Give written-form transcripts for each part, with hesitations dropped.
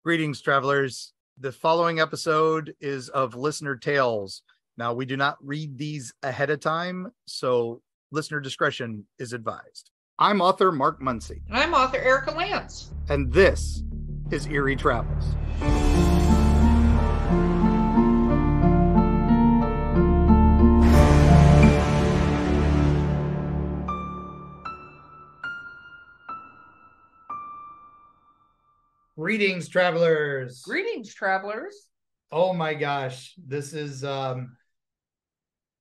Greetings, travelers. The following episode is of listener tales. Now, we do not read these ahead of time, so listener discretion is advised. I'm author Mark Muncy. I'm author Erika Lance. And this is Eerie Travels. Greetings, travelers. Greetings, travelers. Oh my gosh, this is one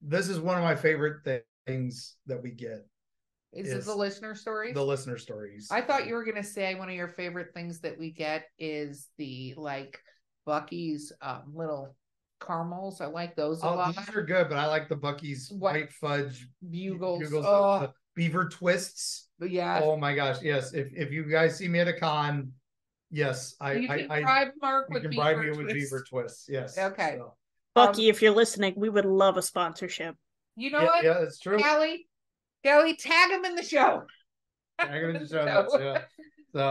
of my favorite things that we get. Is it the listener stories? The listener stories. I thought you were going to say one of your favorite things that we get is the Bucky's little caramels. I like those a lot. These are good, but I like the Bucky's white fudge bugles. The beaver twists. Yeah. Oh my gosh, yes. If you guys see me at a con, yes, you can bribe Mark with beaver twists. Yes. Okay. So. Bucky, if you're listening, we would love a sponsorship. You know what? Yeah, that's true. Kelly, tag him in the show. Tag him in the show. Yeah. So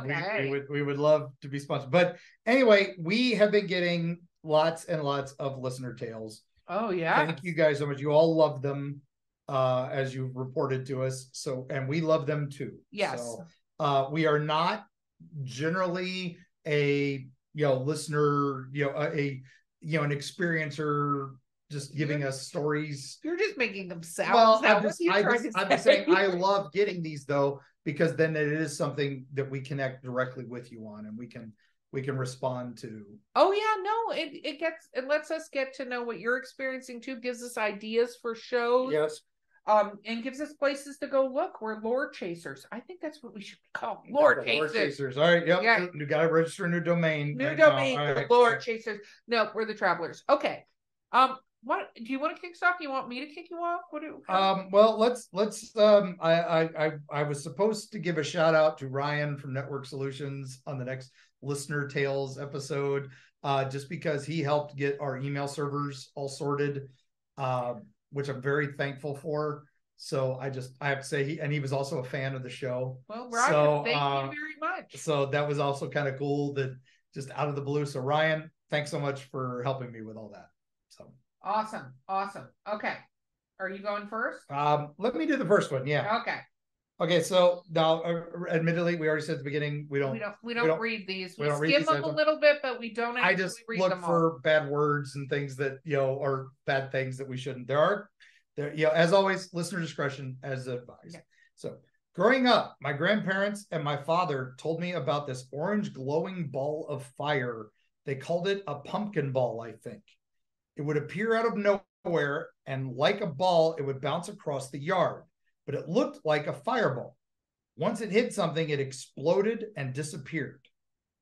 okay. we would love to be sponsored. But anyway, we have been getting lots and lots of listener tales. Oh yeah. Thank you guys so much. You all love them, as you've reported to us. So, and we love them too. Yes. So we are not generally a listener, an experiencer just giving us stories. You're just making them sound. Well, I'm just saying I love getting these though, because then it is something that we connect directly with you on, and we can respond to. Oh yeah, no, it lets us get to know what you're experiencing too, gives us ideas for shows. Yes. And gives us places to go look. We're lore chasers. I think that's what we should be called. Lore chasers. All right. Yep. Yeah. You got to register a new domain. Right. Lore chasers. No, we're the travelers. Okay. What do you want to kick us off? You want me to kick you off? Well, let's. I was supposed to give a shout out to Ryan from Network Solutions on the next Listener Tales episode, just because he helped get our email servers all sorted. Which I'm very thankful for. So I have to say, he was also a fan of the show. Well, Ryan, thank you very much. So that was also kind of cool, that just out of the blue. So Ryan, thanks so much for helping me with all that. So awesome. Okay, are you going first? Let me do the first one. Yeah. Okay. So now, admittedly, we already said at the beginning we don't read these. We skim them a little bit, but we don't. I just look for bad words and things that are bad things that we shouldn't. There, as always, listener discretion as advised. Okay. So, growing up, my grandparents and my father told me about this orange glowing ball of fire. They called it a pumpkin ball, I think. It would appear out of nowhere, and like a ball, it would bounce across the yard. But it looked like a fireball. Once it hit something, it exploded and disappeared.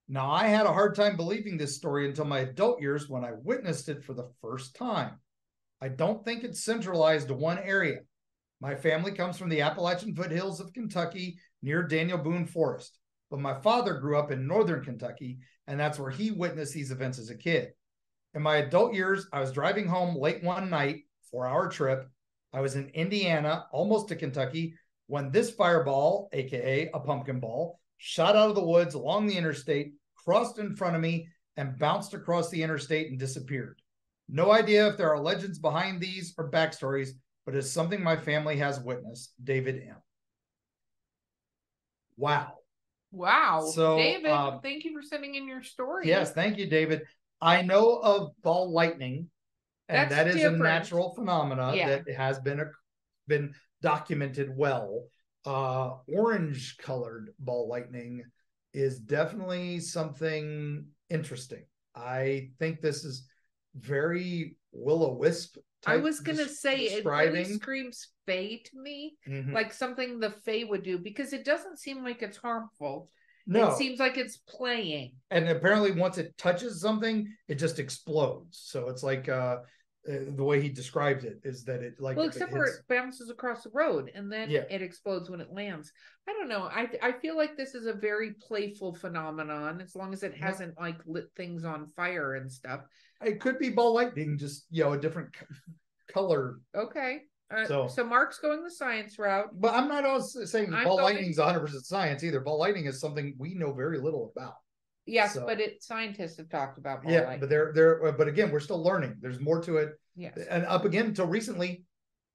Now, I had a hard time believing this story until my adult years when I witnessed it for the first time. I don't think it's centralized to one area. My family comes from the Appalachian foothills of Kentucky near Daniel Boone Forest, but my father grew up in northern Kentucky, and that's where he witnessed these events as a kid. In my adult years, I was driving home late one night, 4-hour trip. I was in Indiana, almost to Kentucky, when this fireball, aka a pumpkin ball, shot out of the woods along the interstate, crossed in front of me, and bounced across the interstate and disappeared. No idea if there are legends behind these or backstories, but it's something my family has witnessed. David M. Wow. So, David, thank you for sending in your story. Yes, thank you, David. I know of ball lightning. And that is different. A natural phenomena that has been documented well. Orange colored ball lightning is definitely something interesting. I think this is very will-o-wisp. I was going to say it really screams Fae to me, like something the Fae would do, because it doesn't seem like it's harmful. No. It seems like it's playing. And apparently once it touches something, it just explodes. So it's like the way he described it is that it except for it bounces across the road and then it explodes when it lands. I don't know. I feel like this is a very playful phenomenon, as long as it hasn't lit things on fire and stuff. It could be ball lightning, just a different color. Okay. So Mark's going the science route. But I'm not always saying ball lightning is 100% science either. Ball lightning is something we know very little about. Yes, but scientists have talked about more. Yeah, but again, we're still learning. There's more to it. Yes. And up again, until recently,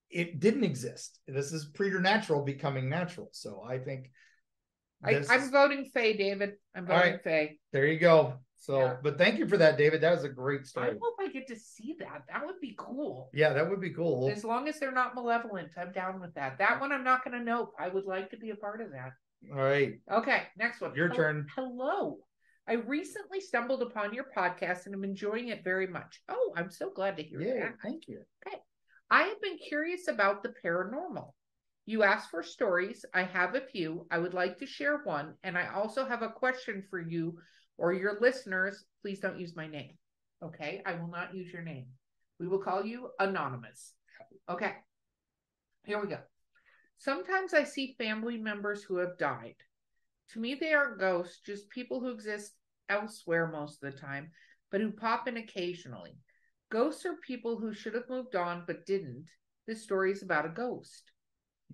it didn't exist. This is preternatural becoming natural. So I think I'm voting Faye, David. I'm voting Faye. There you go. So, but thank you for that, David. That was a great story. I hope I get to see that. That would be cool. Yeah, that would be cool. As long as they're not malevolent, I'm down with that. That one I'm not going to know. I would like to be a part of that. All right. Okay, next one. Your turn. Hello. I recently stumbled upon your podcast and I'm enjoying it very much. Oh, I'm so glad to hear that. Thank you. Okay. I have been curious about the paranormal. You asked for stories. I have a few. I would like to share one. And I also have a question for you or your listeners. Please don't use my name. Okay. I will not use your name. We will call you Anonymous. Okay. Here we go. Sometimes I see family members who have died. To me, they aren't ghosts, just people who exist elsewhere most of the time, but who pop in occasionally. Ghosts are people who should have moved on but didn't. This story is about a ghost.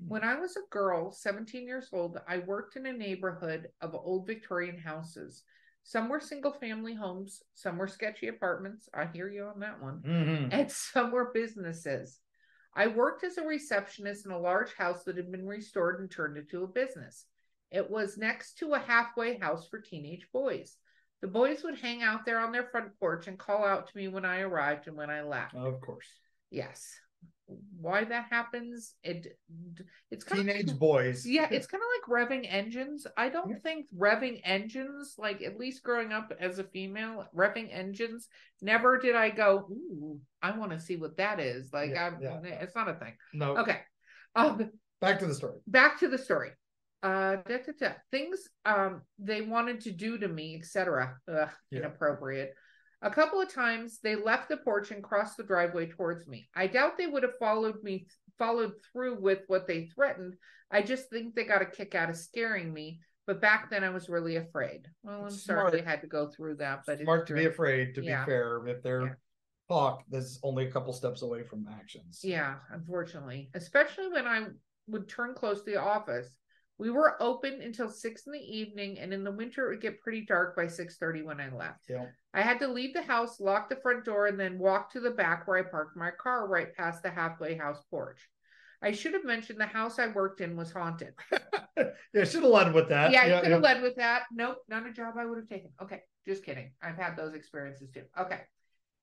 When I was a girl, 17 years old, I worked in a neighborhood of old Victorian houses. Some were single-family homes, some were sketchy apartments. I hear you on that one. Mm-hmm. And some were businesses. I worked as a receptionist in a large house that had been restored and turned into a business. It was next to a halfway house for teenage boys. The boys would hang out there on their front porch and call out to me when I arrived and when I left. Of course. Yes. Why that happens, it's kind teenage boys. Yeah, it's kind of like revving engines. I don't think revving engines, like at least growing up as a female, revving engines, never did I go, ooh, I want to see what that is. Like, it's not a thing. No. Okay. Back to the story. Things they wanted to do to me, etc. Inappropriate. A couple of times they left the porch and crossed the driveway towards me. I doubt they would have followed through with what they threatened. I just think they got a kick out of scaring me. But back then I was really afraid. Well, I'm sorry they had to go through that, but smart to be afraid, to be fair. If they're talk, there's only a couple steps away from actions. Yeah, unfortunately. Especially when I would turn close to the office. We were open until 6 in the evening, and in the winter, it would get pretty dark by 6:30 when I left. Yeah. I had to leave the house, lock the front door, and then walk to the back where I parked my car right past the halfway house porch. I should have mentioned the house I worked in was haunted. Yeah, should have led with that. Yeah, you could have led with that. Nope, not a job I would have taken. Okay, just kidding. I've had those experiences too. Okay.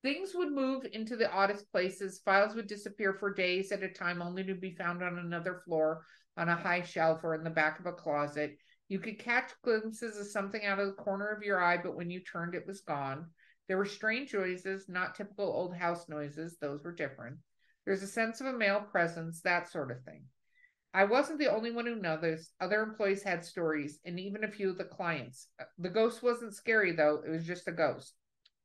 Things would move into the oddest places. Files would disappear for days at a time, only to be found on another floor, on a high shelf, or in the back of a closet. You could catch glimpses of something out of the corner of your eye, but when you turned, it was gone. There were strange noises, not typical old house noises. Those were different. There's a sense of a male presence, that sort of thing. I wasn't the only one who noticed. Other employees had stories, and even a few of the clients. The ghost wasn't scary, though. It was just a ghost.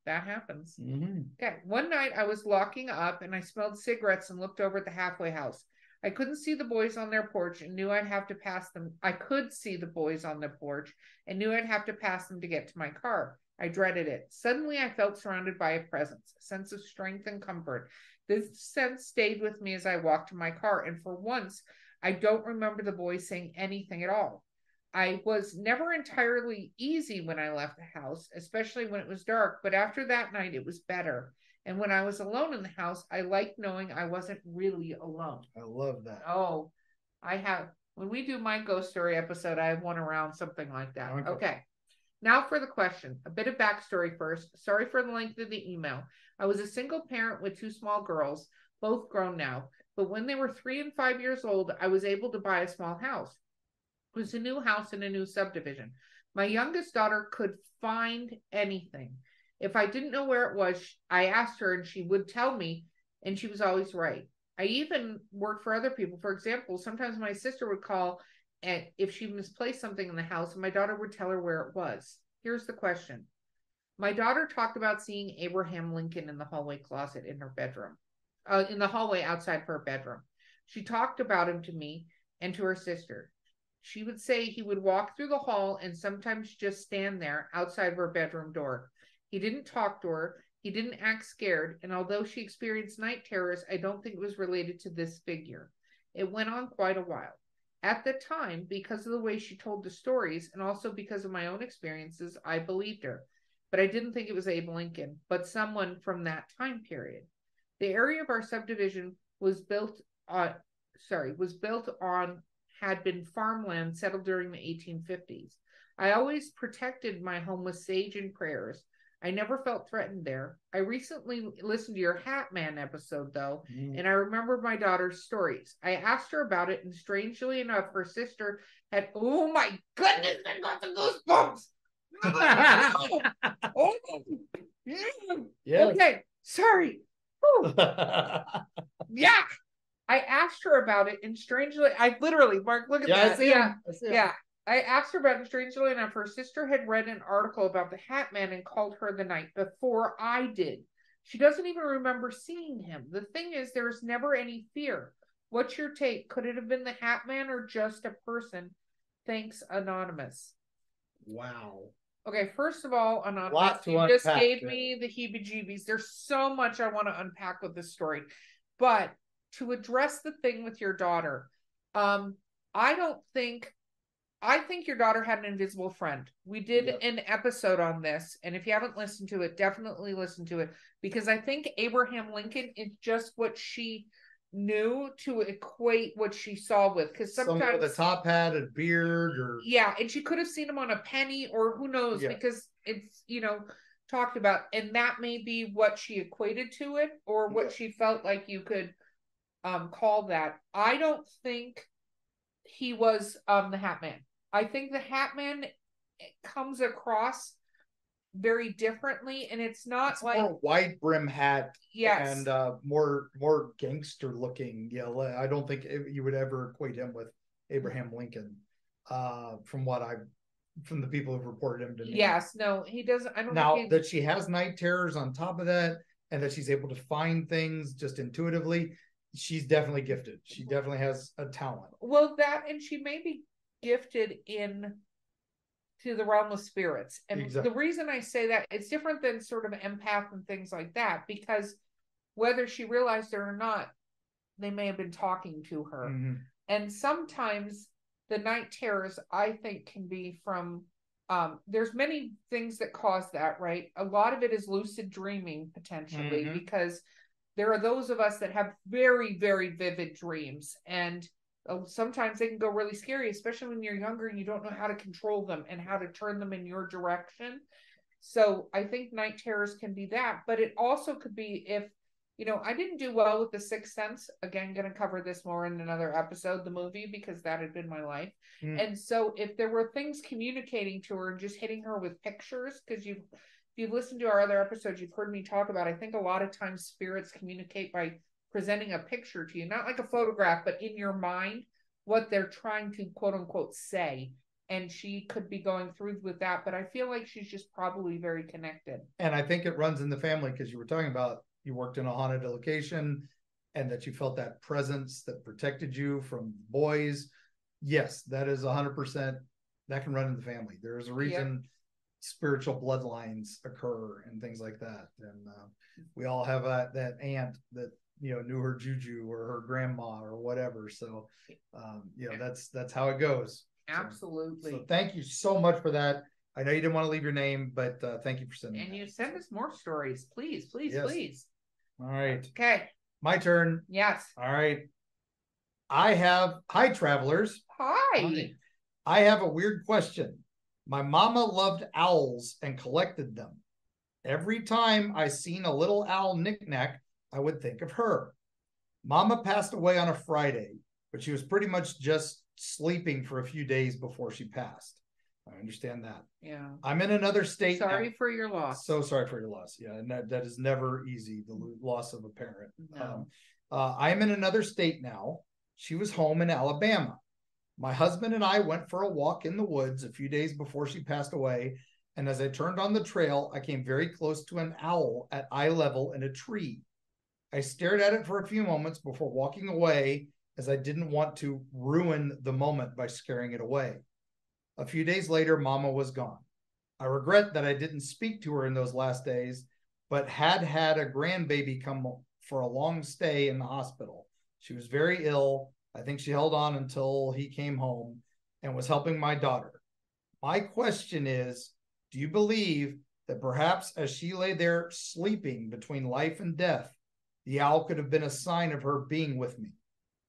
That happens. Mm-hmm. Okay. One night I was locking up and I smelled cigarettes and looked over at the halfway house. I couldn't see the boys on their porch and knew I'd have to pass them. I could see the boys on the porch and knew I'd have to pass them to get to my car. I dreaded it. Suddenly I felt surrounded by a presence, a sense of strength and comfort. This sense stayed with me as I walked to my car. And for once, I don't remember the boys saying anything at all. I was never entirely easy when I left the house, especially when it was dark, but after that night, it was better. And when I was alone in the house, I liked knowing I wasn't really alone. I love that. Oh, when we do my ghost story episode, I have one around something like that. Okay. Now for the question. A bit of backstory first. Sorry for the length of the email. I was a single parent with 2 small girls, both grown now. But when they were 3 and 5 years old, I was able to buy a small house. It was a new house in a new subdivision. My youngest daughter could find anything. If I didn't know where it was, I asked her and she would tell me, and she was always right. I even worked for other people. For example, sometimes my sister would call and if she misplaced something in the house, and my daughter would tell her where it was. Here's the question. My daughter talked about seeing Abraham Lincoln in the hallway closet in her bedroom, in the hallway outside her bedroom. She talked about him to me and to her sister. She would say he would walk through the hall and sometimes just stand there outside of her bedroom door. He didn't talk to her. He didn't act scared. And although she experienced night terrors, I don't think it was related to this figure. It went on quite a while. At the time, because of the way she told the stories and also because of my own experiences, I believed her. But I didn't think it was Abe Lincoln, but someone from that time period. The area of our subdivision was built on, had been farmland settled during the 1850s. I always protected my home with sage and prayers. I never felt threatened there. I recently listened to your Hat Man episode, though, and I remembered my daughter's stories. I asked her about it, and strangely enough, her sister had, oh my goodness, I got the goosebumps. Oh. Yes. Okay, sorry. Yeah. I asked her about it, and strangely, I literally, Mark, look at that. Yeah. I asked her about it, strangely enough, her sister had read an article about the Hat Man and called her the night before I did. She doesn't even remember seeing him. The thing is, there's never any fear. What's your take? Could it have been the Hat Man or just a person? Thanks, Anonymous. Wow. Okay, first of all, Anonymous, you just gave me the heebie-jeebies. There's so much I want to unpack with this story. But to address the thing with your daughter, I think your daughter had an invisible friend. We did an episode on this, and if you haven't listened to it, definitely listen to it, because I think Abraham Lincoln is just what she knew to equate what she saw with, because sometimes someone with a top hat and beard, or and she could have seen him on a penny, or who knows, because it's talked about, and that may be what she equated to it, or what she felt like you could call that. I don't think he was the Hat Man. I think the Hat Man comes across very differently, and it's not like more wide brim hat, and more gangster looking. I don't think you would ever equate him with Abraham Lincoln, from the people who've reported him to me. Yes, no, he doesn't. I don't know that she has night terrors on top of that, and that she's able to find things just intuitively. She's definitely gifted. She definitely has a talent. Well, and she may be gifted to the realm of spirits. And the reason I say that, it's different than sort of empath and things like that, because whether she realized it or not, they may have been talking to her. Mm-hmm. And sometimes the night terrors, I think, can be from, there's many things that cause that, right? A lot of it is lucid dreaming, potentially, because there are those of us that have very, very vivid dreams, and sometimes they can go really scary, especially when you're younger and you don't know how to control them and how to turn them in your direction. So I think night terrors can be that, but it also could be if, I didn't do well with The Sixth Sense. Again, going to cover this more in another episode, the movie, because that had been my life. And so if there were things communicating to her and just hitting her with pictures, because if you've listened to our other episodes, you've heard me talk about, I think a lot of times spirits communicate by presenting a picture to you, not like a photograph, but in your mind, what they're trying to quote unquote say. And she could be going through with that, but I feel like she's just probably very connected. And I think it runs in the family, because you were talking about you worked in a haunted location and that you felt that presence that protected you from boys. Yes, that is 100%. That can run in the family. There is a reason spiritual bloodlines occur and things like that. And we all have that aunt that knew her juju, or her grandma, or whatever. So that's how it goes. Absolutely. So thank you so much for that. I know you didn't want to leave your name, but thank you for sending and that. You send us more stories, please. All right. Okay, my turn. Yes. All right. Hi travelers. Hi. I have a weird question. My mama loved owls and collected them. Every time I seen a little owl knickknack, I would think of her. Mama passed away on a Friday, but she was pretty much just sleeping for a few days before she passed. I understand that. Yeah. I'm in another state. Sorry for your loss. So sorry for your loss. Yeah. And that is never easy, the loss of a parent. No. I'm in another state now. She was home in Alabama. My husband and I went for a walk in the woods a few days before she passed away. And as I turned on the trail, I came very close to an owl at eye level in a tree. I stared at it for a few moments before walking away, as I didn't want to ruin the moment by scaring it away. A few days later, Mama was gone. I regret that I didn't speak to her in those last days, but had a grandbaby come for a long stay in the hospital. She was very ill. I think she held on until he came home and was helping my daughter. My question is, do you believe that perhaps as she lay there sleeping between life and death, the owl could have been a sign of her being with me?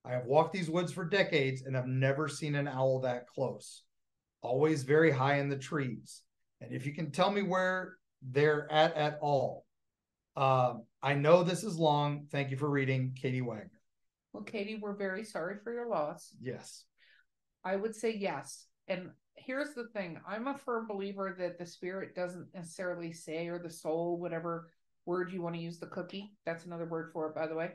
I have walked these woods for decades and have never seen an owl that close. Always very high in the trees. And if you can tell me where they're at all. I know this is long. Thank you for reading, Katie Wagner. Well, Katie, we're very sorry for your loss. Yes. I would say yes. And here's the thing. I'm a firm believer that the spirit doesn't necessarily say, or the soul, whatever word you want to use, the cookie, that's another word for it, by the way,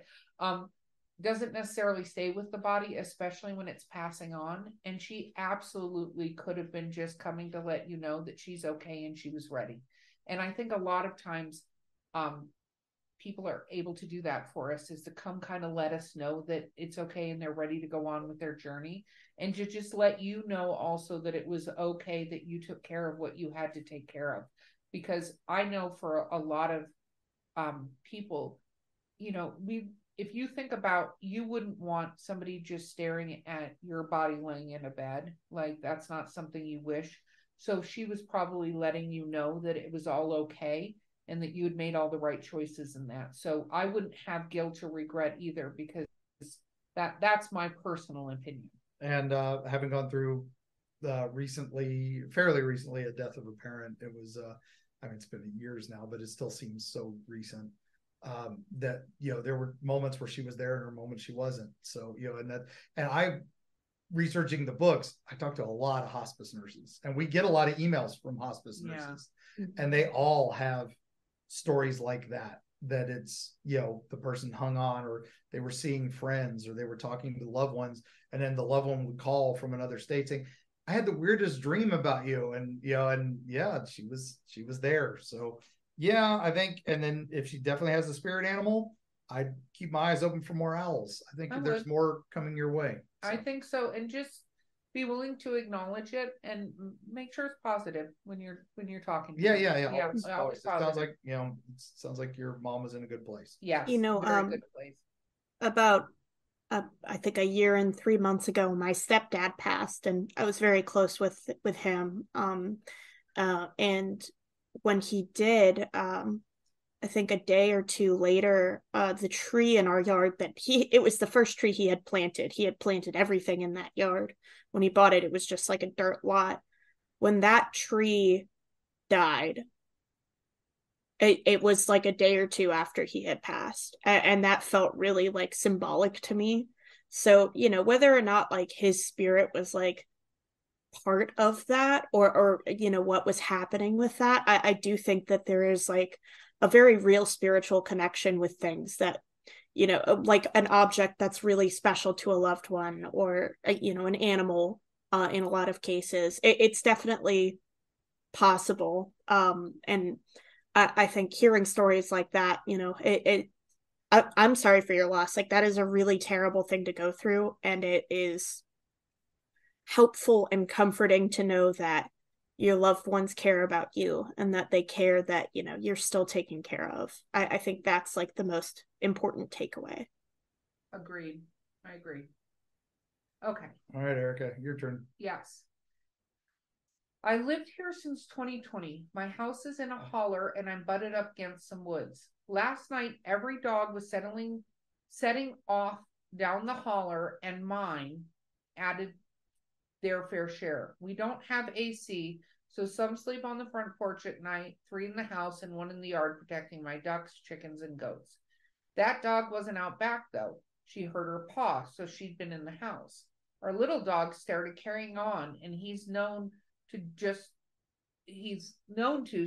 doesn't necessarily stay with the body, especially when it's passing on. And she absolutely could have been just coming to let you know that she's okay and she was ready. And I think a lot of times people are able to do that for us, is to come kind of let us know that it's okay and they're ready to go on with their journey, and to just let you know also that it was okay, that you took care of what you had to take care of. Because I know for a lot of people, if you think about, you wouldn't want somebody just staring at your body laying in a bed. Like, that's not something you wish. So she was probably letting you know that it was all okay and that you had made all the right choices in that. So I wouldn't have guilt or regret either, because that's my personal opinion. And having gone through fairly recently, a death of a parent, it was, it's been years now, but it still seems so recent. That there were moments where she was there and her moments she wasn't. So and I, researching the books, I talked to a lot of hospice nurses, and we get a lot of emails from hospice nurses, and they all have stories like that it's the person hung on, or they were seeing friends, or they were talking to loved ones, and then the loved one would call from another state saying, I had the weirdest dream about you, and she was there. So I think, and then if she definitely has a spirit animal, I'd keep my eyes open for more owls. I think there's more coming your way. So. I think so. And just be willing to acknowledge it and make sure it's positive when you're talking. Yeah. Always sounds like your mom was in a good place. Yes. Very good place. About I think a year and 3 months ago, my stepdad passed, and I was very close with him. And when he did, I think a day or two later, the tree in our yard it was the first tree he had planted. He had planted everything in that yard. When he bought it, it was just like a dirt lot. When that tree died, it was like a day or two after he had passed. And that felt really like symbolic to me. So, whether or not like his spirit was like part of that, or what was happening with that, I do think that there is like a very real spiritual connection with things that, like an object that's really special to a loved one, or, an animal, in a lot of cases. It's definitely possible. And I think hearing stories like that, I'm sorry for your loss. Like, that is a really terrible thing to go through. And it is helpful and comforting to know that your loved ones care about you, and that they care that, you're still taken care of. I think that's like the most important takeaway. Agreed. I agree. Okay. All right, Erika, your turn. Yes. I lived here since 2020. My house is in a holler and I'm butted up against some woods. Last night, every dog was setting off down the holler, and mine added their fair share. We don't have AC, so some sleep on the front porch at night, 3 in the house and 1 in the yard protecting my ducks, chickens, and goats. That dog wasn't out back, though. She hurt her paw, so she'd been in the house. Our little dog started carrying on, and he's known to,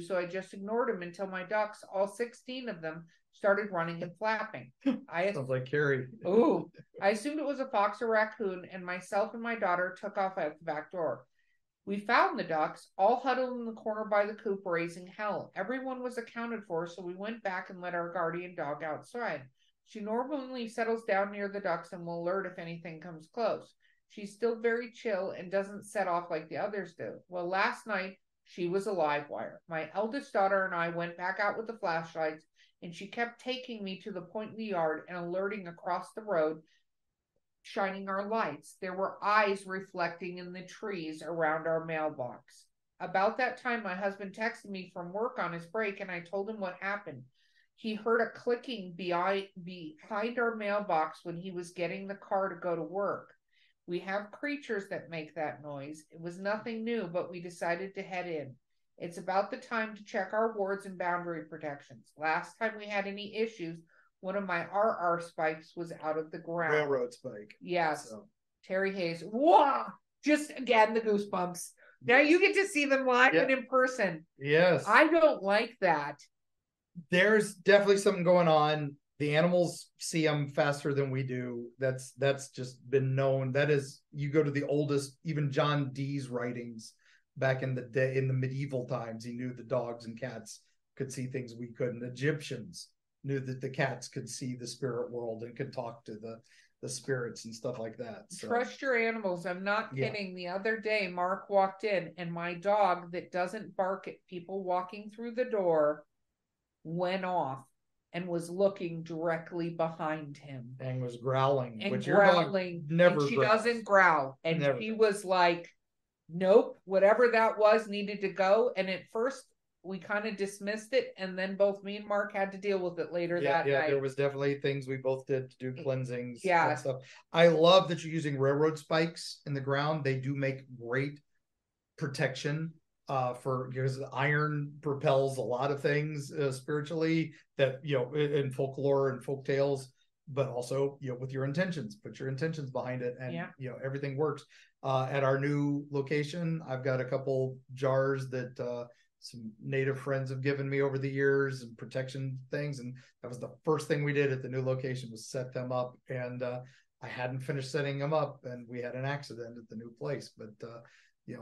so I just ignored him until my ducks, all 16 of them, started running and flapping. Sounds like Carrie. Ooh. I assumed it was a fox or raccoon, and myself and my daughter took off out the back door. We found the ducks, all huddled in the corner by the coop, raising hell. Everyone was accounted for, so we went back and let our guardian dog outside. She normally settles down near the ducks and will alert if anything comes close. She's still very chill and doesn't set off like the others do. Well, last night, she was a live wire. My eldest daughter and I went back out with the flashlights, and she kept taking me to the point in the yard and alerting across the road shining our lights. There were eyes reflecting in the trees around our mailbox. About that time, my husband texted me from work on his break, and I told him what happened. He heard a clicking behind our mailbox when he was getting the car to go to work. We have creatures that make that noise. It was nothing new, but we decided to head in. It's about the time to check our wards and boundary protections. Last time we had any issues, one of my RR spikes was out of the ground. Railroad spike. Yes. So. Terry Hayes. Wow. Just again, the goosebumps. Now you get to see them live and in person. Yes. I don't like that. There's definitely something going on. The animals see them faster than we do. That's just been known. That is, you go to the oldest, even John Dee's writings back in the day, in the medieval times, he knew the dogs and cats could see things we couldn't. Egyptians knew that the cats could see the spirit world and could talk to the spirits and stuff like that. So. Trust your animals. I'm not kidding. The other day, Mark walked in, and my dog that doesn't bark at people walking through the door went off and was looking directly behind him. And was growling. And which growling. Your dog never and she growls. doesn't growl. And never. He was like, nope, whatever that was needed to go. And at first, we kind of dismissed it, and then both me and Mark had to deal with it later that night. There was definitely things we both did to do cleansings. Yeah. And stuff. I love that you're using railroad spikes in the ground. They do make great protection because iron propels a lot of things spiritually that, in folklore and folk tales, but also, with your intentions, put your intentions behind it, and, everything works. At our new location, I've got a couple jars that, some native friends have given me over the years, and protection things. And that was the first thing we did at the new location, was set them up. And I hadn't finished setting them up, and we had an accident at the new place, but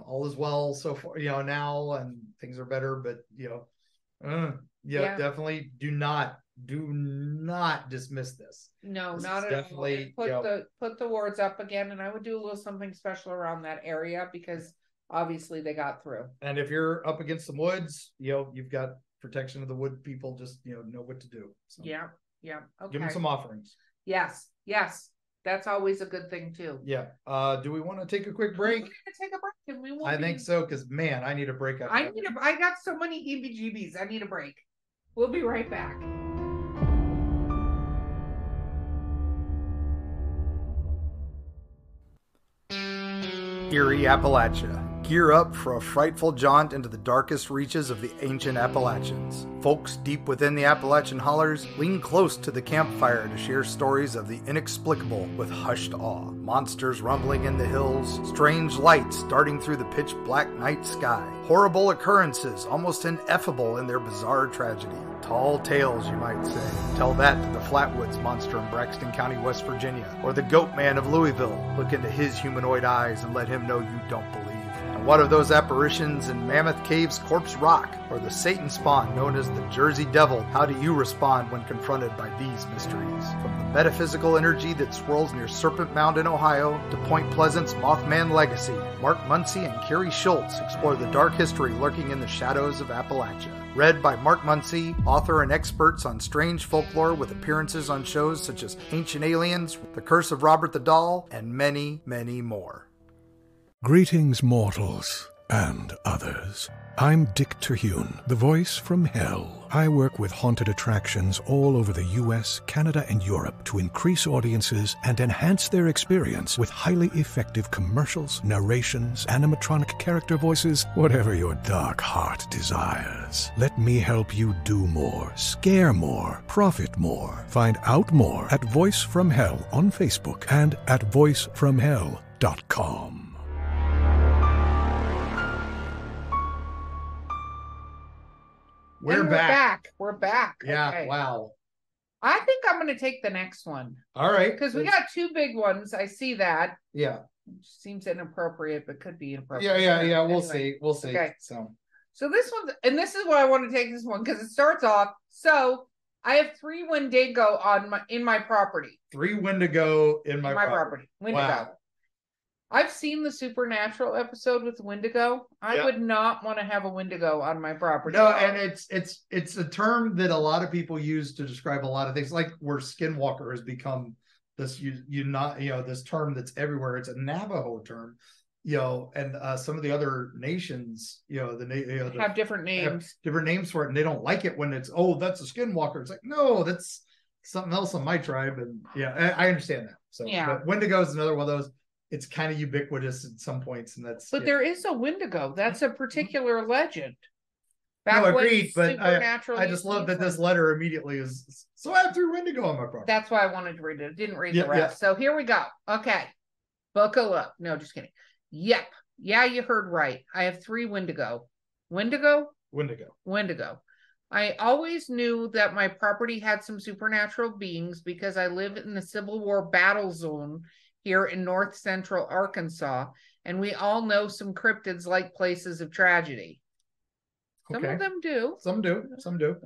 all is well so far, now, and things are better, but definitely do not dismiss this. No, this not at definitely all. Put the wards up again, and I would do a little something special around that area, because obviously they got through. And if you're up against some woods, you've got protection of the wood people. Just know what to do. So, okay. Give them some offerings. Yes, that's always a good thing too. Do we want to take a quick break? We're gonna take a break, and we will. I think so, because man, I need a break. I got so many heebie-jeebies. I need a break. We'll be right back. Eerie, Appalachia. Gear up for a frightful jaunt into the darkest reaches of the ancient Appalachians. Folks deep within the Appalachian hollers lean close to the campfire to share stories of the inexplicable with hushed awe. Monsters rumbling in the hills, strange lights darting through the pitch black night sky, horrible occurrences almost ineffable in their bizarre tragedy. Tall tales, you might say. Tell that to the Flatwoods monster in Braxton County, West Virginia, or the Goat Man of Louisville. Look into his humanoid eyes and let him know you don't believe. And what of those apparitions in Mammoth Cave's Corpse Rock, or the Satan spawn known as the Jersey Devil? How do you respond when confronted by these mysteries? From the metaphysical energy that swirls near Serpent Mound in Ohio to Point Pleasant's Mothman legacy, Mark Muncy and Carrie Schultz explore the dark history lurking in the shadows of Appalachia. Read by Mark Muncy, author and experts on strange folklore with appearances on shows such as Ancient Aliens, The Curse of Robert the Doll, and many, many more. Greetings, mortals and others. I'm Dick Terhune, the voice from hell. I work with haunted attractions all over the US, Canada, and Europe to increase audiences and enhance their experience with highly effective commercials, narrations, animatronic character voices, whatever your dark heart desires. Let me help you do more, scare more, profit more. Find out more at Voice from Hell on Facebook and at voicefromhell.com. We're back. We're back. Yeah, okay. Wow. I think I'm going to take the next one. All right. Because we got two big ones. I see that. Yeah. Seems inappropriate, but could be inappropriate. Yeah. Anyway. We'll see. Okay. So this one, and this is why I want to take this one, because it starts off. So I have 3 Wendigo in my property. 3 Wendigo in my property. Wendigo. Wow. I've seen the Supernatural episode with Wendigo. I would not want to have a Wendigo on my property. No, and it's a term that a lot of people use to describe a lot of things, like where Skinwalker has become this this term that's everywhere. It's a Navajo term, and some of the other nations, have different names. Different names for it, and they don't like it when it's, oh, that's a skinwalker. It's like, no, that's something else on my tribe. And I understand that. So but Wendigo is another one of those. It's kind of ubiquitous at some points, and that's. But there is a Wendigo. That's a particular legend. No, agreed. But I just love that this letter immediately is. So I have 3 Wendigo on my property. That's why I wanted to read it. Didn't read the rest. So here we go. Okay, buckle up. No, just kidding. Yep. Yeah, you heard right. I have 3 Wendigo. Wendigo. I always knew that my property had some supernatural beings because I live in the Civil War battle zone here in north central Arkansas, and we all know some cryptids like places of tragedy. Some of them do. Some do.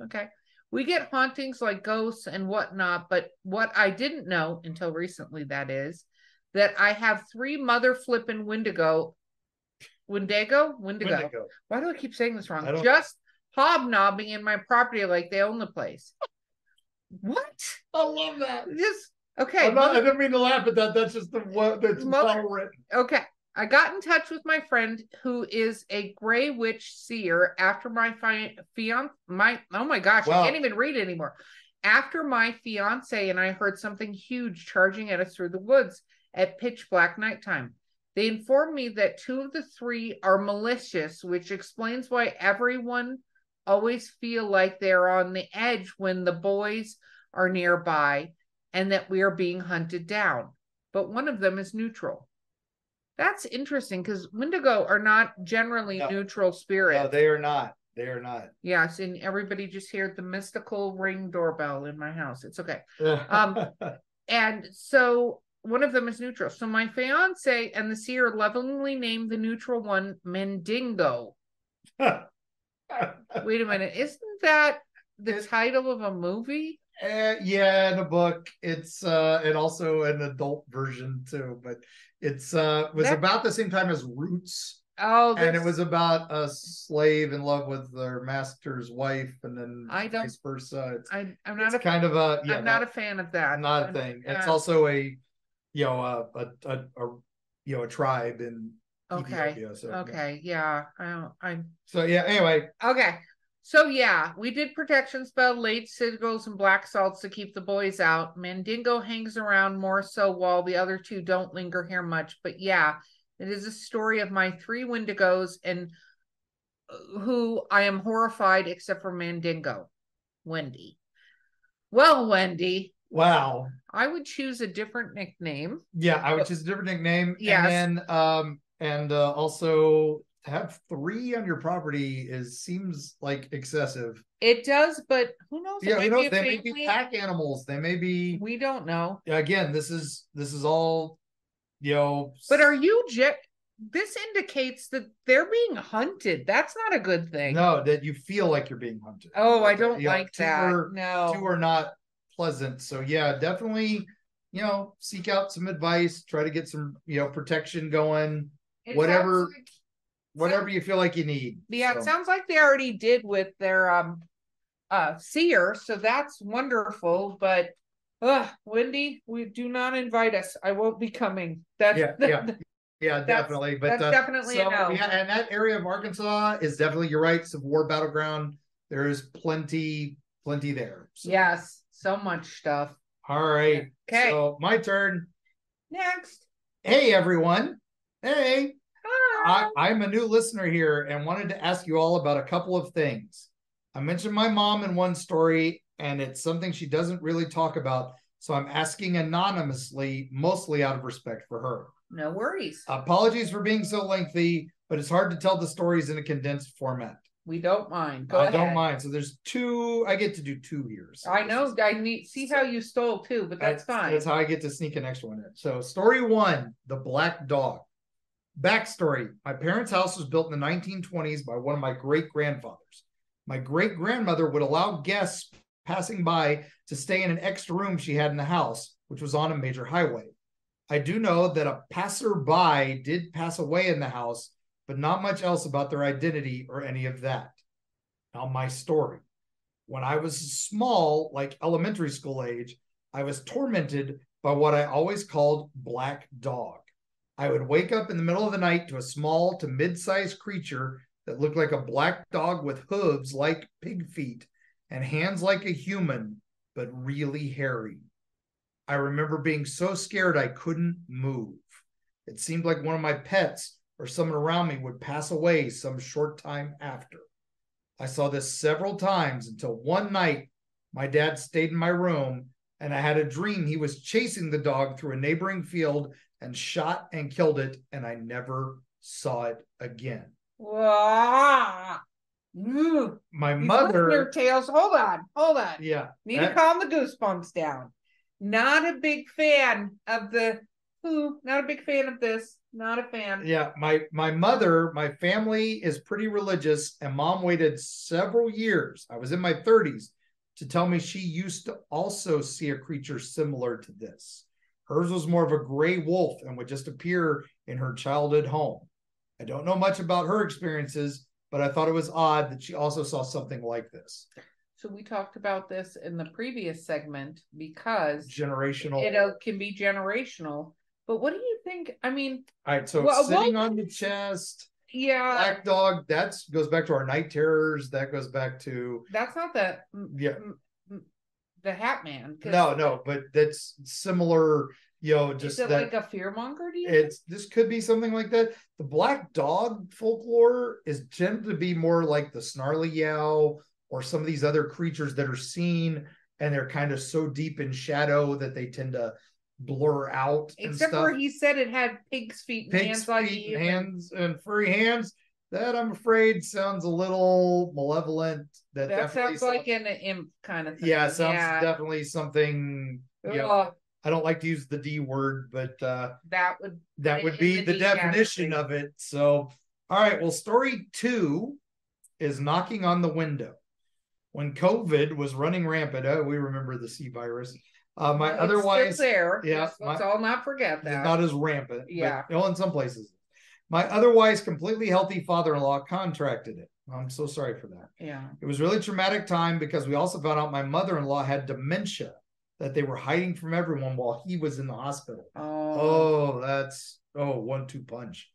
Okay. We get hauntings like ghosts and whatnot, but what I didn't know until recently, that is, that I have 3 mother flippin' Wendigo. Why do I keep saying this wrong? Just hobnobbing in my property like they own the place. What? I love that. Okay. I didn't mean to laugh at that. That's just that's well written. Okay. I got in touch with my friend who is a gray witch seer after my fiance. Oh my gosh, wow. I can't even read anymore. After my fiance and I heard something huge charging at us through the woods at pitch black nighttime. They informed me that 2 of the 3 are malicious, which explains why everyone always feel like they're on the edge when the boys are nearby and that we are being hunted down. But one of them is neutral. That's interesting because Wendigo are not generally neutral spirits. No, they are not. They are not. Yes, and everybody just heard the mystical ring doorbell in my house. It's okay. And so one of them is neutral. So my fiance and the seer lovingly named the neutral one Mendingo. Wait a minute. Isn't that the title of a movie? Yeah, in a book. It's and also an adult version too, but it's was about the same time as Roots. Oh, and it was about a slave in love with their master's wife, and then vice versa. I'm not a fan of that. Not a thing. It's also a tribe in Ethiopia. So, anyway. Okay. So we did protection spell, laid sigils, and black salts to keep the boys out. Mandingo hangs around more so while the other 2 don't linger here much. But it is a story of my 3 Wendigos and who I am horrified except for Mandingo. Wendy. Well, Wendy. Wow. I would choose a different nickname. Yeah, I would choose a different nickname. Yes. And also to have 3 on your property seems like excessive. It does, but who knows? Yeah, they may be pack animals. They may be. We don't know. Again, this is all, But are you? This indicates that they're being hunted. That's not a good thing. No, that you feel like you're being hunted. Oh, I don't like that. No, 2 are not pleasant. So definitely, seek out some advice. Try to get some, protection going. Whatever you feel like you need. Yeah, so. It sounds like they already did with their seer, so that's wonderful. But Wendy, we do not invite us. I won't be coming. Definitely. But that's definitely a no. Yeah, and that area of Arkansas is definitely, you're right, Civil War battleground. There is plenty there. So. Yes, so much stuff. All right. Okay. So my turn. Next. Hey everyone. Hey. Hi. I'm a new listener here and wanted to ask you all about a couple of things. I mentioned my mom in one story, and it's something she doesn't really talk about, so I'm asking anonymously, mostly out of respect for her. No worries. Apologies for being so lengthy, but it's hard to tell the stories in a condensed format. We don't mind. Go ahead. I don't mind. So there's 2. I get to do 2 here. So I know. See how you stole 2, but that's fine. That's how I get to sneak an extra one in. So story 1, the black dog. Backstory: my parents' house was built in the 1920s by one of my great-grandfathers. My great-grandmother would allow guests passing by to stay in an extra room she had in the house, which was on a major highway. I do know that a passerby did pass away in the house, but not much else about their identity or any of that. Now, my story. When I was small, like elementary school age, I was tormented by what I always called black dog. I would wake up in the middle of the night to a small to mid-sized creature that looked like a black dog with hooves like pig feet and hands like a human, but really hairy. I remember being so scared I couldn't move. It seemed like one of my pets or someone around me would pass away some short time after. I saw this several times until one night my dad stayed in my room and I had a dream he was chasing the dog through a neighboring field and shot and killed it, and I never saw it again. Wow. My mother. Tales. Hold on. Yeah. Need to calm the goosebumps down. Not a big fan of the not a big fan of this. Not a fan. Yeah, my mother, my family is pretty religious, and mom waited several years. I was in my 30s to tell me she used to also see a creature similar to this. Hers was more of a gray wolf and would just appear in her childhood home. I don't know much about her experiences, but I thought it was odd that she also saw something like this. So we talked about this in the previous segment because generational. It can be generational. But what do you think? I mean, all right, so sitting on the chest. Yeah. Black dog, that goes back to our night terrors. That goes back to. That's not the Hat Man. No, but that's similar. Just is it like a fearmonger? Do you? This could be something like that. The black dog folklore is tended to be more like the snarly yow or some of these other creatures that are seen and they're kind of so deep in shadow that they tend to blur out. Except for he said it had pig's feet and hands like hands and furry hands. That I'm afraid sounds a little malevolent. That sounds like an imp kind of thing. Yeah, sounds definitely something. I don't like to use the D word, but that would be the definition of it. So, all right. Well, story 2 is knocking on the window. When COVID was running rampant, we remember the C virus. Otherwise, still there. Yeah, let's all not forget that. Not as rampant. Yeah. But, in some places. My otherwise completely healthy father-in-law contracted it. I'm so sorry for that. Yeah. It was a really traumatic time because we also found out my mother-in-law had dementia that they were hiding from everyone while he was in the hospital. That's 1-2 punch.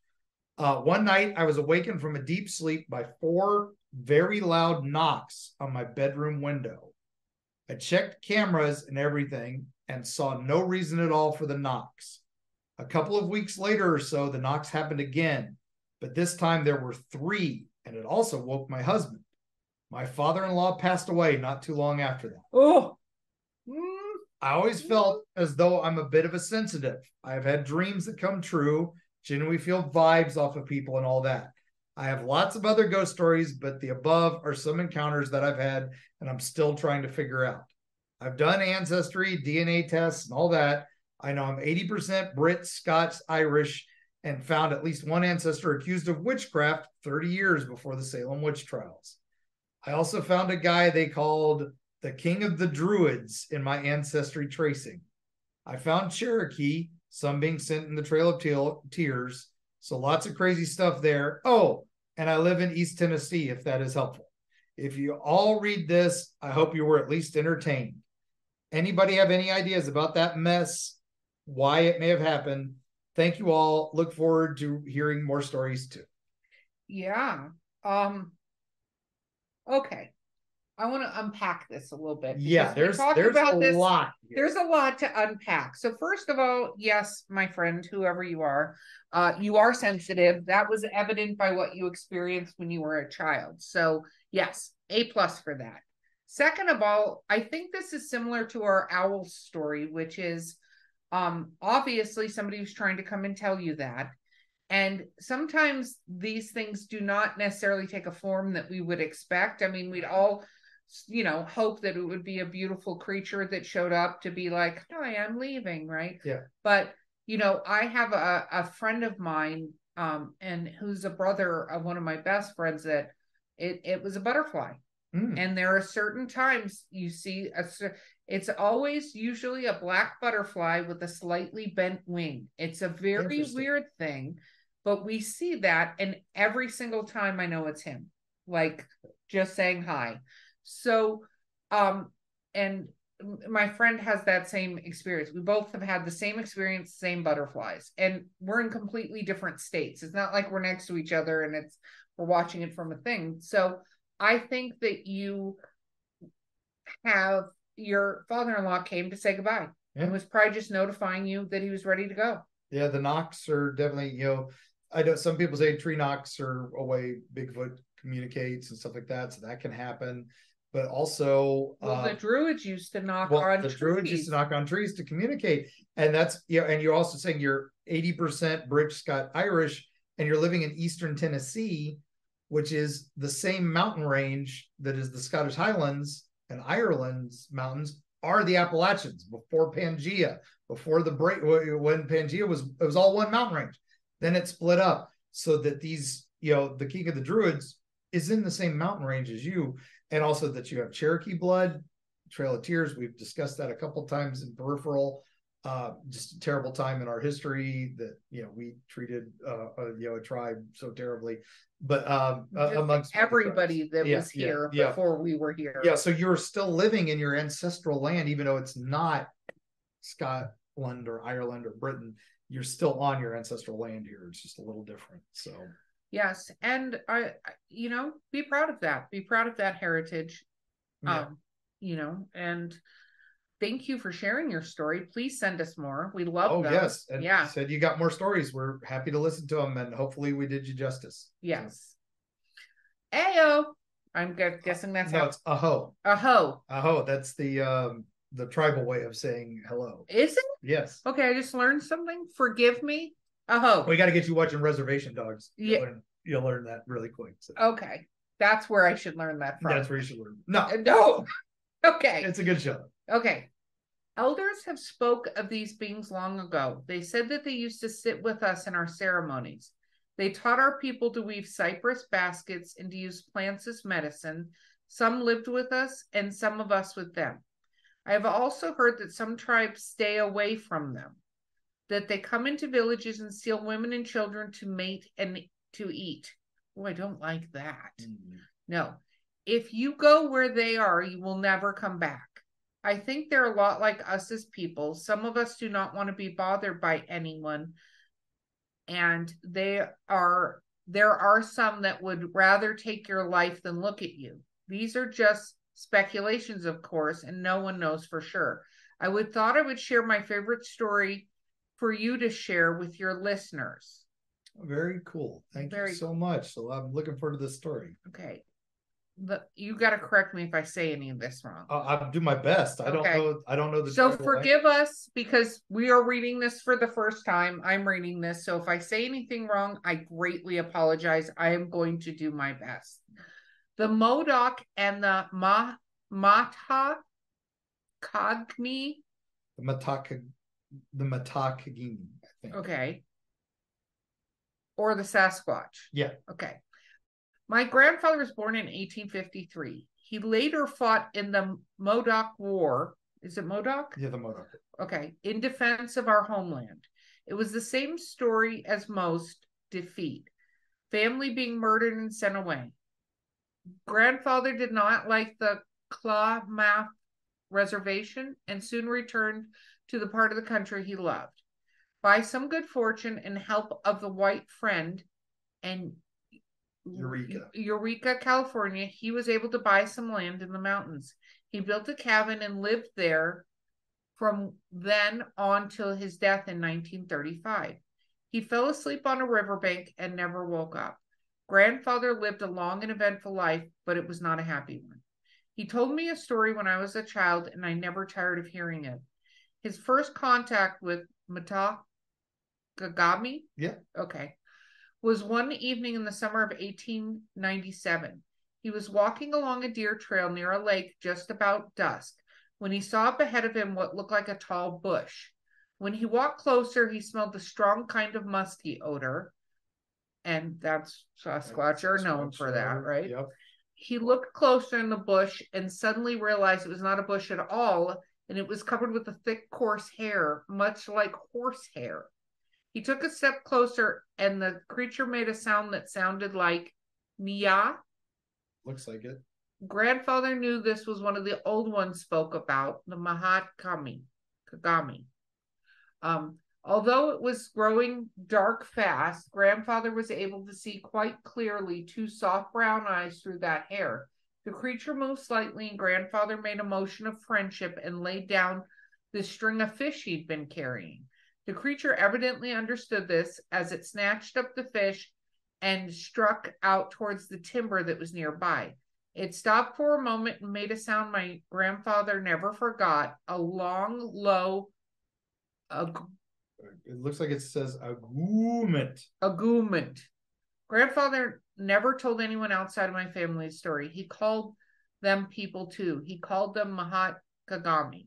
One night I was awakened from a deep sleep by 4 very loud knocks on my bedroom window. I checked cameras and everything and saw no reason at all for the knocks. A couple of weeks later or so, the knocks happened again, but this time there were 3, and it also woke my husband. My father-in-law passed away not too long after that. I always felt as though I'm a bit of a sensitive. I've had dreams that come true, genuinely feel vibes off of people and all that. I have lots of other ghost stories, but the above are some encounters that I've had and I'm still trying to figure out. I've done ancestry, DNA tests, and all that. I know I'm 80% Brit, Scots, Irish, and found at least one ancestor accused of witchcraft 30 years before the Salem witch trials. I also found a guy they called the King of the Druids in my ancestry tracing. I found Cherokee, some being sent in the Trail of Tears, so lots of crazy stuff there. Oh, and I live in East Tennessee, if that is helpful. If you all read this, I hope you were at least entertained. Anybody have any ideas about that mess, why it may have happened? Thank you all. Look forward to hearing more stories too. Yeah. Okay. I want to unpack this a little bit. Yeah, there's a lot. Here. There's a lot to unpack. So first of all, yes, my friend, whoever you are sensitive. That was evident by what you experienced when you were a child. So yes, A+ for that. Second of all, I think this is similar to our owl story, which is obviously somebody was trying to come and tell you that. And sometimes these things do not necessarily take a form that we would expect. I mean, we'd all, hope that it would be a beautiful creature that showed up to be like, hi, I'm leaving, right? Yeah. But, I have a friend of mine and who's a brother of one of my best friends that it was a butterfly. And there are certain times you see, it's always usually a black butterfly with a slightly bent wing. It's a very weird thing, but we see that, and every single time I know it's him, like just saying hi. So, and my friend has that same experience. We both have had the same experience, same butterflies, and we're in completely different states. It's not like we're next to each other and we're watching it from a thing. So I think that you have your father-in-law came to say goodbye. And was probably just notifying you that he was ready to go. Yeah, the knocks are definitely, I know some people say tree knocks are a way Bigfoot communicates and stuff like that, so that can happen. But also, the druids used to knock on trees. Druids used to knock on trees to communicate, and that's and you're also saying you're 80% British, Scott, Irish, and you're living in Eastern Tennessee, which is the same mountain range that is the Scottish Highlands and Ireland's mountains are the Appalachians before Pangea, before the break when Pangea it was all one mountain range. Then it split up so that these, the King of the Druids is in the same mountain range as you, and also that you have Cherokee blood, Trail of Tears. We've discussed that a couple times in Peripheral. Just a terrible time in our history that we treated a tribe so terribly, but amongst everybody that was here before we were here. Yeah, so you're still living in your ancestral land, even though it's not Scotland or Ireland or Britain. You're still on your ancestral land here. It's just a little different. So yes, and I be proud of that. Be proud of that heritage. Yeah. And thank you for sharing your story. Please send us more. We love them. Yes. And you said you got more stories. We're happy to listen to them, and hopefully we did you justice. Yes. So. Ayo. I'm guessing that's no, it's aho. Aho. Aho. That's the tribal way of saying hello. Is it? Yes. Okay, I just learned something. Forgive me. Aho. We got to get you watching Reservation Dogs. Yeah. You'll learn that really quick. So. Okay. That's where I should learn that from. That's where you should learn. No. No. Okay. It's a good show. Okay. Elders have spoke of these beings long ago. They said that they used to sit with us in our ceremonies. They taught our people to weave cypress baskets and to use plants as medicine. Some lived with us and some of us with them. I have also heard that some tribes stay away from them, that they come into villages and steal women and children to mate and to eat. Oh, I don't like that. Mm-hmm. No. If you go where they are, you will never come back. I think they're a lot like us as people. Some of us do not want to be bothered by anyone. And there are some that would rather take your life than look at you. These are just speculations, of course, and no one knows for sure. I thought I would share my favorite story for you to share with your listeners. Very cool. Thank you so much. So I'm looking forward to this story. Okay. You got to correct me if I say any of this wrong. I'll do my best. I don't know the. So forgive us because we are reading this for the first time. I'm reading this, so if I say anything wrong, I greatly apologize. I am going to do my best. The Modoc and the Matakagni. The Matakagni, I think. Okay. Or the Sasquatch. Yeah. Okay. My grandfather was born in 1853. He later fought in the Modoc War. Is it Modoc? Yeah, the Modoc. Okay. In defense of our homeland. It was the same story as most: defeat. Family being murdered and sent away. Grandfather did not like the Klamath Reservation and soon returned to the part of the country he loved. By some good fortune and help of the white friend and Eureka, California, he was able to buy some land in the mountains. He built a cabin and lived there from then on till his death in 1935. He fell asleep on a riverbank and never woke up. Grandfather lived a long and eventful life, but it was not a happy one. He told me a story when I was a child, and I never tired of hearing it. His first contact with Matakagami? Yeah. Okay. Was one evening in the summer of 1897. He was walking along a deer trail near a lake just about dusk when he saw up ahead of him what looked like a tall bush. When he walked closer, he smelled a strong kind of musky odor, and that's Sasquatch are known for that, right? Yep. He looked closer in the bush and suddenly realized it was not a bush at all, and it was covered with a thick, coarse hair, much like horse hair. He took a step closer, and the creature made a sound that sounded like Nia. Looks like it. Grandfather knew this was one of the old ones spoke about, the Kagami. Although it was growing dark fast, Grandfather was able to see quite clearly 2 soft brown eyes through that hair. The creature moved slightly, and Grandfather made a motion of friendship and laid down the string of fish he'd been carrying. The creature evidently understood this, as it snatched up the fish and struck out towards the timber that was nearby. It stopped for a moment and made a sound my grandfather never forgot, a long, low... It looks like it says agooment. Agooment. Grandfather never told anyone outside of my family's story. He called them people too. He called them Kagami.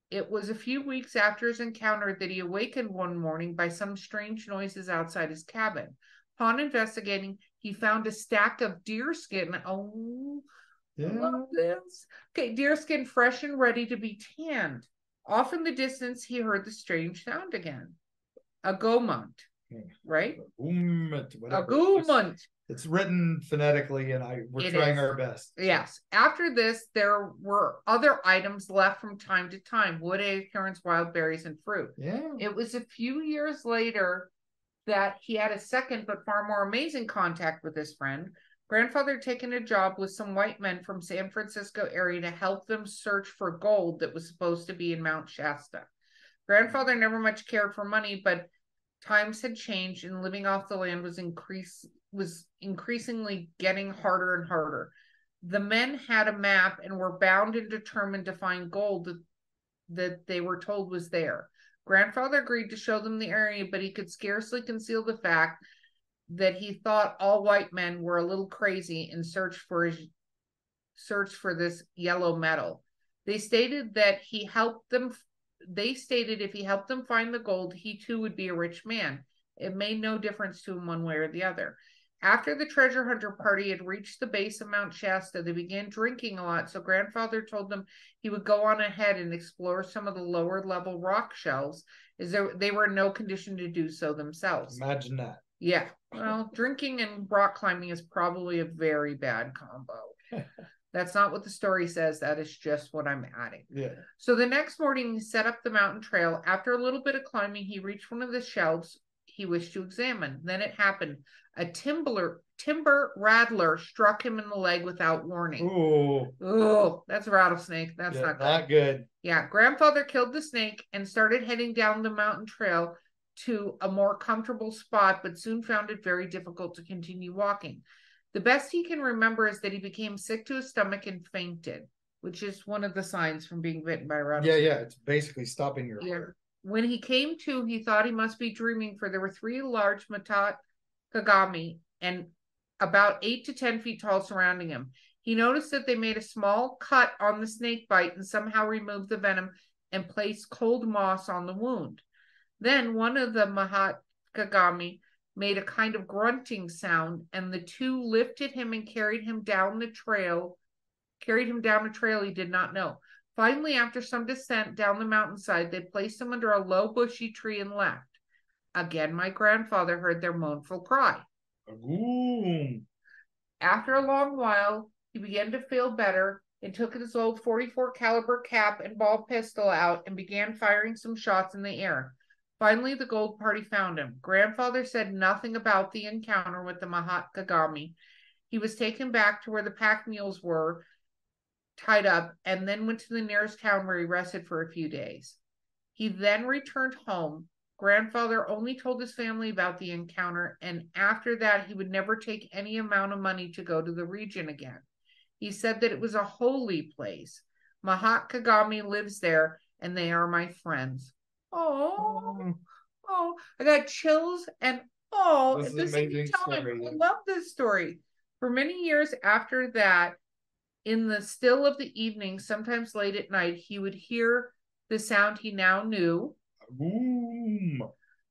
It was a few weeks after his encounter that he awakened one morning by some strange noises outside his cabin. Upon investigating, he found a stack of deerskin. Oh, yeah. I love this. Okay, deerskin fresh and ready to be tanned. Off in the distance, he heard the strange sound again. A gomont, right? A gomont. It's written phonetically, and we're trying our best. Yes. After this, there were other items left from time to time: wood acorns, wild berries, and fruit. Yeah. It was a few years later that he had a second but far more amazing contact with his friend. Grandfather had taken a job with some white men from San Francisco area to help them search for gold that was supposed to be in Mount Shasta. Grandfather never much cared for money, but times had changed and living off the land was increasingly getting harder and harder. The men had a map and were bound and determined to find gold that they were told was there. Grandfather agreed to show them the area, but he could scarcely conceal the fact that he thought all white men were a little crazy in search for this yellow metal. They stated that if he helped them find the gold, he too would be a rich man. It made no difference to him one way or the other. After the treasure hunter party had reached the base of Mount Shasta, they began drinking a lot, so Grandfather told them he would go on ahead and explore some of the lower level rock shelves, as they were in no condition to do so themselves. Imagine that. Yeah. Well, drinking and rock climbing is probably a very bad combo. That's not what the story says. That is just what I'm adding. Yeah. So the next morning, he set up the mountain trail. After a little bit of climbing, he reached one of the shelves he wished to examine. Then it happened. A timber rattler struck him in the leg without warning. Oh, that's a rattlesnake. That's not good. Yeah. Grandfather killed the snake and started heading down the mountain trail to a more comfortable spot, but soon found it very difficult to continue walking. The best he can remember is that he became sick to his stomach and fainted, which is one of the signs from being bitten by a rattlesnake. Yeah, it's basically stopping your heart. When he came to, he thought he must be dreaming, for there were 3 large Kagami and about 8 to 10 feet tall surrounding him. He noticed that they made a small cut on the snake bite and somehow removed the venom and placed cold moss on the wound. Then one of the Kagami made a kind of grunting sound, and the 2 lifted him and carried him down a trail he did not know. Finally, after some descent down the mountainside, they placed him under a low bushy tree and left. Again, my grandfather heard their mournful cry. Agoom. After a long while, he began to feel better and took his old 44 caliber cap and ball pistol out and began firing some shots in the air. Finally, the gold party found him. Grandfather said nothing about the encounter with the Kagami. He was taken back to where the pack mules were tied up and then went to the nearest town where he rested for a few days. He then returned home. Grandfather only told his family about the encounter, and after that, he would never take any amount of money to go to the region again. He said that it was a holy place. Kagami lives there, and they are my friends. Oh, I got chills and this is an amazing story. I love this story. For many years after that, in the still of the evening, sometimes late at night, he would hear the sound he now knew. Boom.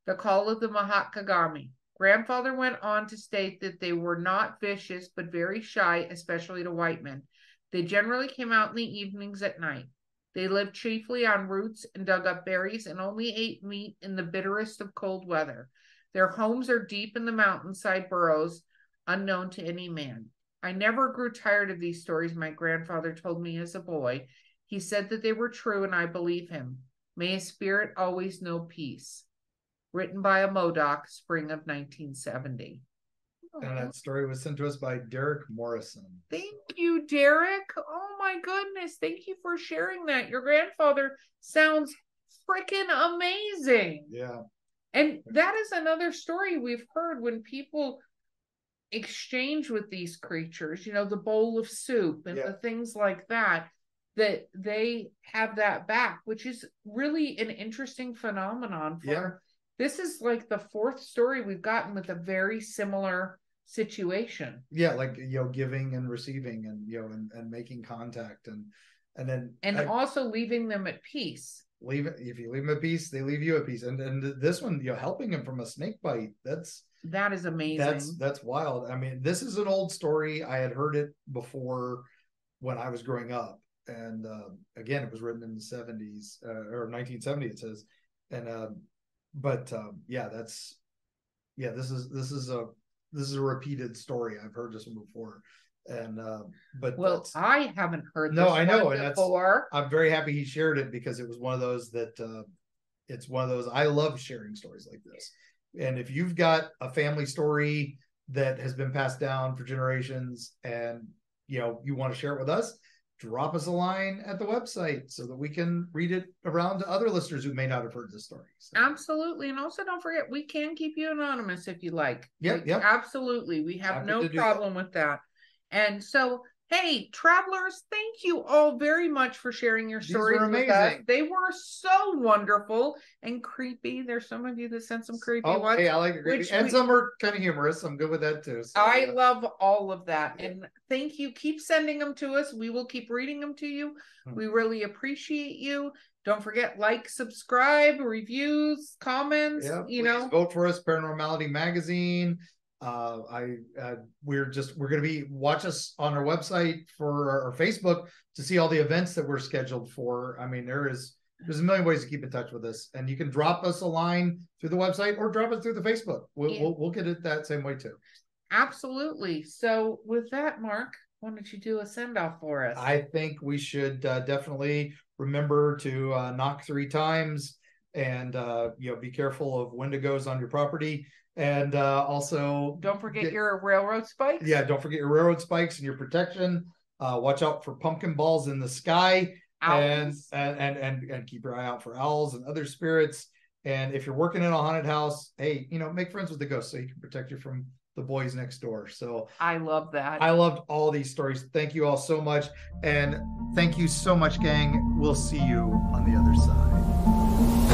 The call of the Kagami. Grandfather went on to state that they were not vicious, but very shy, especially to white men. They generally came out in the evenings at night. They lived chiefly on roots and dug up berries and only ate meat in the bitterest of cold weather. Their homes are deep in the mountainside burrows, unknown to any man. I never grew tired of these stories my grandfather told me as a boy. He said that they were true, and I believe him. May his spirit always know peace. Written by a Modoc, spring of 1970. And that story was sent to us by Derek Morrison. Thank you, Derek. Oh my goodness. Thank you for sharing that. Your grandfather sounds freaking amazing. Yeah. And that is another story we've heard when people exchange with these creatures, you know, the bowl of soup and the things like that, that they have that back, which is really an interesting phenomenon for this is like the fourth story we've gotten with a very similar situation. Yeah, like, you know, giving and receiving, and, you know, and making contact, and then also leaving them at peace. If you leave them at peace, they leave you at peace. And this one, you know, helping him from a snake bite, that is amazing. That's wild. I mean, this is an old story. I had heard it before when I was growing up, and again, it was written in the 70s or 1970, it says. And this is a repeated story. I've heard this one before. And I haven't heard this I know, one and before. I'm very happy he shared it, because it was one of those that it's one of those, I love sharing stories like this. And if you've got a family story that has been passed down for generations, and, you know, you want to share it with us, drop us a line at the website so that we can read it around to other listeners who may not have heard this story. So. Absolutely. And also, don't forget, we can keep you anonymous if you like. Yep. Absolutely. We have no problem with that. And so, hey, travelers, thank you all very much for sharing your stories with us. They were so wonderful and creepy. There's some of you that sent some creepy ones. Hey, I like it creepy. And some are kind of humorous. I'm good with that too. So, I love all of that. And thank you. Keep sending them to us. We will keep reading them to you. We really appreciate you. Don't forget, like, subscribe, reviews, comments. Please vote for us, Paranormality Magazine. We're going to be, watch us on our website for our Facebook to see all the events that we're scheduled for. I mean, there's a million ways to keep in touch with us, and you can drop us a line through the website or drop it through the Facebook. We'll get it that same way too. Absolutely. So with that, Mark, why don't you do a send-off for us? I think we should definitely remember to knock 3 times, and be careful of wendigos on your property. And also, don't forget your railroad spikes. Yeah, don't forget your railroad spikes and your protection. Watch out for pumpkin balls in the sky, owls. and keep your eye out for owls and other spirits. And if you're working in a haunted house, hey, make friends with the ghosts so you can protect you from the boys next door. So I love that. I loved all these stories. Thank you all so much, and thank you so much, gang. We'll see you on the other side.